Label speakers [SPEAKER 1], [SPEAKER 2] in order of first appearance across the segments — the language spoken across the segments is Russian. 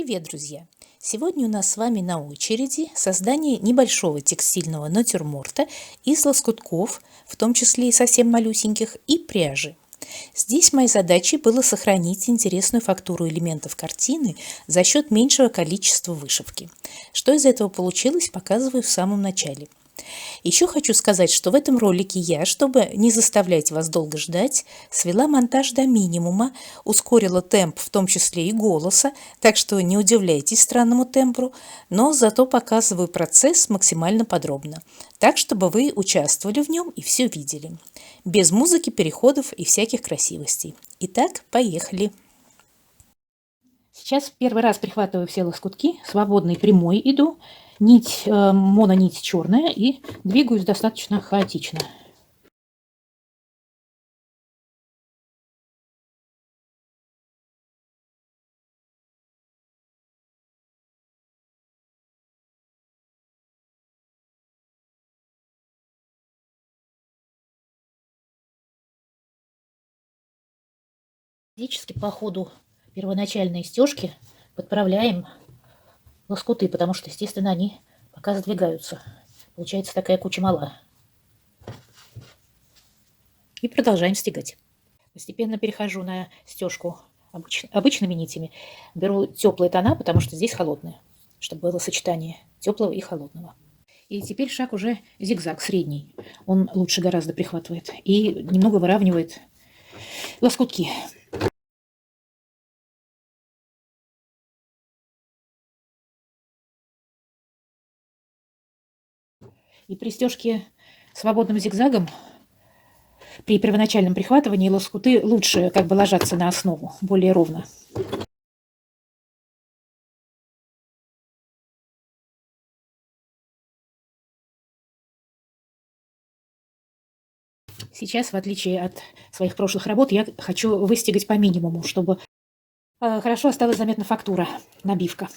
[SPEAKER 1] Привет, друзья! Сегодня у нас с вами на очереди создание небольшого текстильного натюрморта из лоскутков, в том числе и совсем малюсеньких, и пряжи. Здесь моей задачей было сохранить интересную фактуру элементов картины за счет меньшего количества вышивки. Что из этого получилось, показываю в самом начале. Еще хочу сказать, что в этом ролике я, чтобы не заставлять вас долго ждать, свела монтаж до минимума, ускорила темп, в том числе и голоса, так что не удивляйтесь странному тембру, но зато показываю процесс максимально подробно, так, чтобы вы участвовали в нем и все видели. Без музыки, переходов и всяких красивостей. Итак, поехали! Сейчас первый раз прихватываю все лоскутки, свободной прямой иду, нить, мононить черная, и двигаюсь достаточно хаотично. Физически по ходу первоначальной стежки подправляем лоскуты, потому что, естественно, они пока сдвигаются. Получается такая куча мала. И продолжаем стегать. Постепенно перехожу на стежку обычными нитями. Беру теплые тона, потому что здесь холодные, чтобы было сочетание теплого и холодного. И теперь шаг уже зигзаг средний. Он лучше гораздо прихватывает и немного выравнивает лоскутки. И при стежке свободным зигзагом при первоначальном прихватывании лоскуты лучше как бы ложатся на основу, более ровно. Сейчас, в отличие от своих прошлых работ, я хочу выстегать по минимуму, чтобы хорошо осталась заметна фактура, набивка.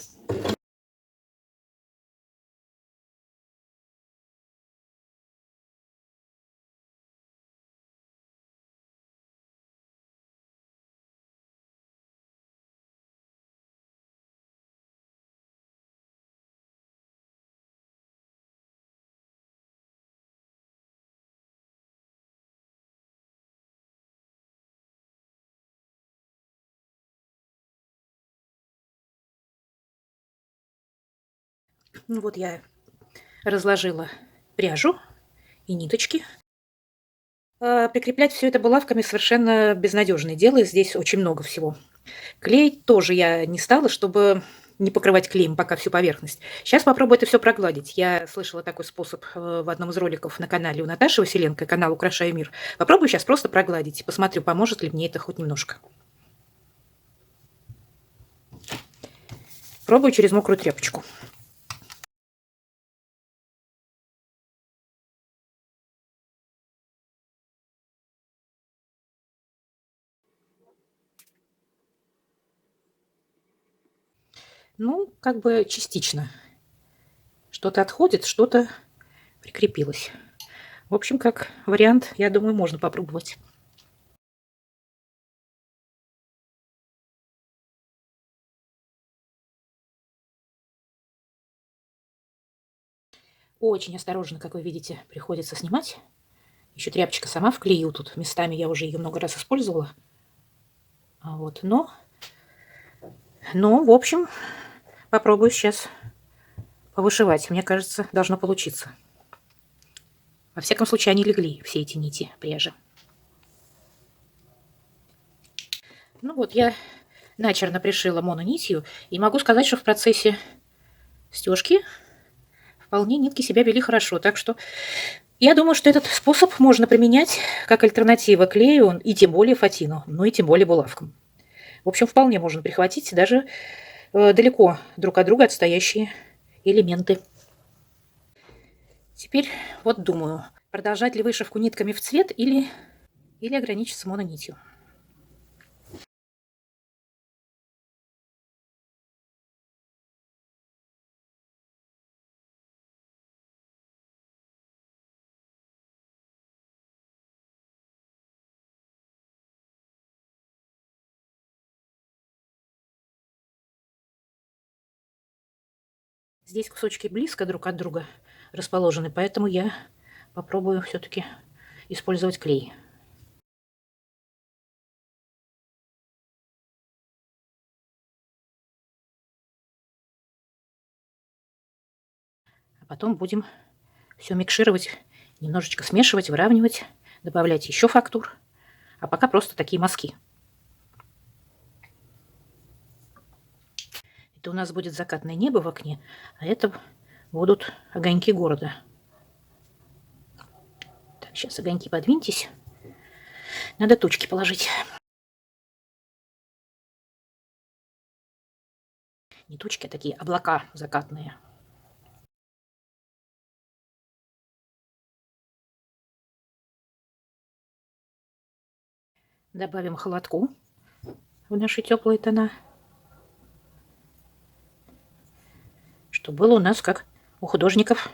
[SPEAKER 1] Ну вот я разложила пряжу и ниточки. Прикреплять все это булавками совершенно безнадежное дело, здесь очень много всего. Клей тоже я не стала, чтобы не покрывать клеем пока всю поверхность. Сейчас попробую это все прогладить. Я слышала такой способ в одном из роликов на канале у Наташи Василенко, канал «Украшаю мир». Попробую сейчас просто прогладить. Посмотрю, поможет ли мне это хоть немножко. Пробую через мокрую тряпочку. Ну, как бы частично. Что-то отходит, что-то прикрепилось. В общем, как вариант, я думаю, можно попробовать. Очень осторожно, как вы видите, приходится снимать. Еще тряпочка сама в клею тут. Местами я уже ее много раз использовала. Вот, но, в общем, попробую сейчас повышивать. Мне кажется, должно получиться. Во всяком случае, они легли, все эти нити пряжи. Ну вот, я начерно пришила мононитью. И могу сказать, что в процессе стежки вполне нитки себя вели хорошо. Так что я думаю, что этот способ можно применять как альтернатива клею и тем более фатину, ну и тем более булавкам. В общем, вполне можно прихватить даже далеко друг от друга отстоящие элементы. Теперь вот думаю, продолжать ли вышивку нитками в цвет или ограничиться мононитью. Здесь кусочки близко друг от друга расположены, поэтому я попробую все-таки использовать клей. А потом будем все микшировать, немножечко смешивать, выравнивать, добавлять еще фактур. А пока просто такие мазки. Это у нас будет закатное небо в окне, а это будут огоньки города. Так, сейчас огоньки подвиньтесь. Надо тучки положить. Не тучки, а такие облака закатные. Добавим холодку в наши теплые тона, чтобы было у нас, как у художников,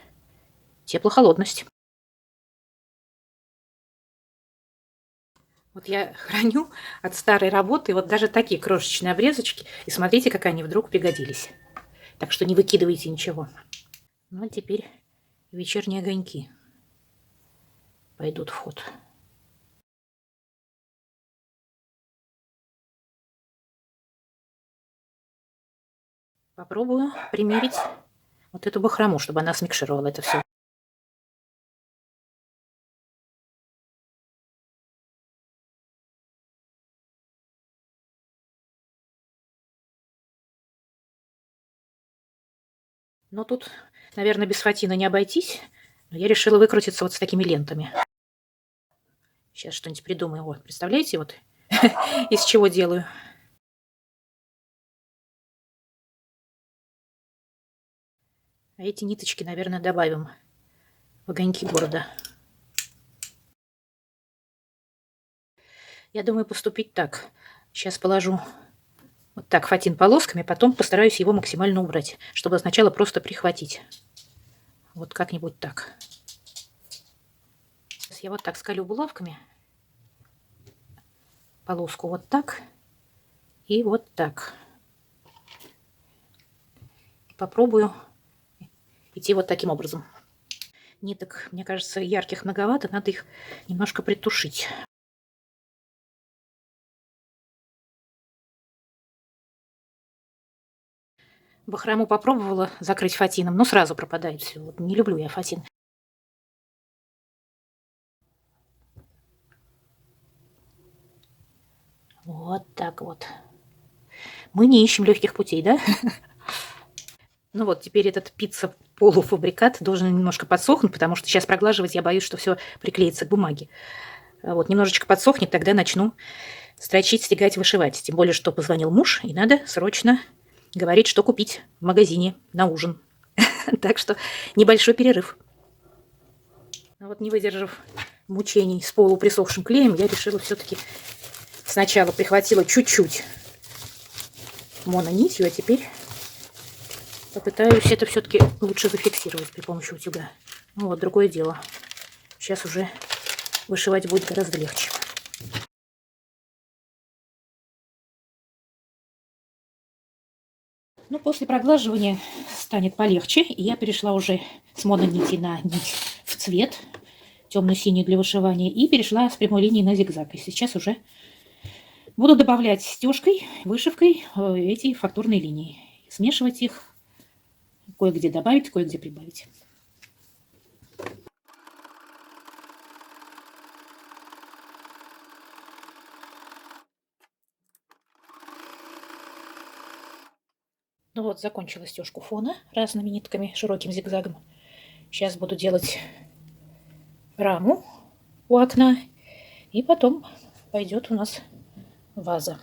[SPEAKER 1] тепло-холодность. Вот я храню от старой работы вот даже такие крошечные обрезочки. И смотрите, как они вдруг пригодились. Так что не выкидывайте ничего. Ну а теперь вечерние огоньки пойдут в ход. Попробую примерить вот эту бахрому, чтобы она смикшировала это все. Но тут, наверное, без фатина не обойтись. Но я решила выкрутиться вот с такими лентами. Сейчас что-нибудь придумаю. Вот, представляете, вот из чего делаю. А эти ниточки, наверное, добавим в огоньки города. Я думаю поступить так. Сейчас положу вот так фатин полосками, потом постараюсь его максимально убрать, чтобы сначала просто прихватить. Вот как-нибудь так. Сейчас я вот так скалю булавками. Полоску вот так и вот так. Попробую идти вот таким образом. Ниток, мне кажется, ярких многовато, надо их немножко притушить. Бахрому попробовала закрыть фатином, но сразу пропадает все. Вот не люблю я фатин. Вот так вот. Мы не ищем легких путей, да? Ну вот, теперь этот пицца-полуфабрикат должен немножко подсохнуть, потому что сейчас проглаживать я боюсь, что все приклеится к бумаге. Вот, немножечко подсохнет, тогда начну строчить, стягать, вышивать. Тем более, что позвонил муж, и надо срочно говорить, что купить в магазине на ужин. Так что небольшой перерыв. Вот не выдержав мучений с полуприсохшим клеем, я решила все-таки сначала прихватила чуть-чуть мононитью, а теперь попытаюсь это все-таки лучше зафиксировать при помощи утюга. Ну вот, другое дело. Сейчас уже вышивать будет гораздо легче. Ну, после проглаживания станет полегче. И я перешла уже с мононити на нить в цвет, темно-синий для вышивания, и перешла с прямой линии на зигзаг. И сейчас уже буду добавлять стежкой, вышивкой эти фактурные линии. Смешивать их, кое-где добавить, кое-где прибавить. Ну вот, закончила стежку фона разными нитками, широким зигзагом. Сейчас буду делать раму у окна. И потом пойдет у нас ваза.